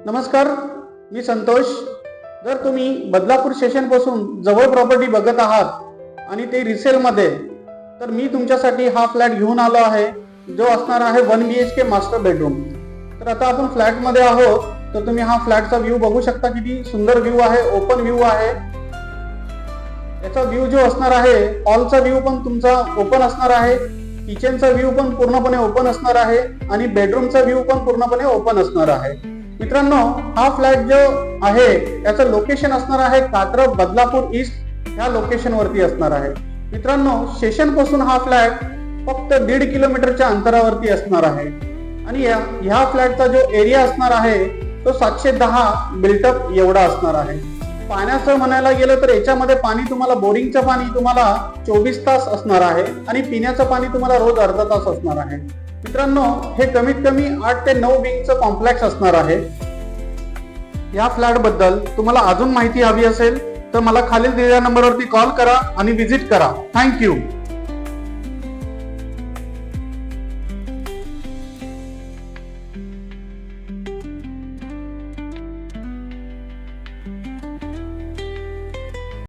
नमस्कार, मी संतोष. जर तुम्ही बदलापूर स्टेशन पासून जवळ प्रॉपर्टी बघत आहात आणि ते रिसेलमध्ये, तर मी तुमच्यासाठी हा फ्लॅट घेऊन आलो आहे, जो असणार आहे 1 BHK मास्टर बेडरूम. तर आता आपण फ्लॅटमध्ये आहोत, तर तुम्ही हा फ्लॅटचा व्ह्यू बघू शकता. किती सुंदर व्ह्यू आहे, ओपन व्ह्यू आहे. याचा व्ह्यू जो असणार आहे, हॉलचा व्ह्यू पण तुमचा ओपन असणार आहे, किचनचा व्ह्यू पण पूर्णपणे ओपन असणार आहे आणि बेडरूमचा व्ह्यू पण पूर्णपणे ओपन असणार आहे. मित्रांनो, हा फ्लॅट जो आहे याचं लोकेशन असणार आहे कात्रज बदलापूर ईस्ट ह्या लोकेशन वरती असणार आहे. मित्रांनो, स्टेशन पासून हा फ्लॅट फक्त 1.5 किलोमीटरच्या अंतरावरती असणार आहे आणि ह्या फ्लॅटचा जो एरिया असणार आहे तो 710 बिल्टअप एवढा असणार आहे. पाण्याचं म्हणायला गेलं तर याच्यामध्ये पाणी तुम्हाला, बोरिंगचं पाणी तुम्हाला 24 तास असणार आहे आणि पिण्याचं पाणी तुम्हाला रोज अर्धा तास असणार आहे. मित्रांनो, हे कमीत कमी 8 ते 9 विंगचं कॉम्प्लेक्स असणार आहे. या फ्लॅट बद्दल तुम्हाला अजून माहिती हवी असेल तर मला खालील दिलेल्या नंबरवरती कॉल करा आणि व्हिजिट करा. थँक्यू.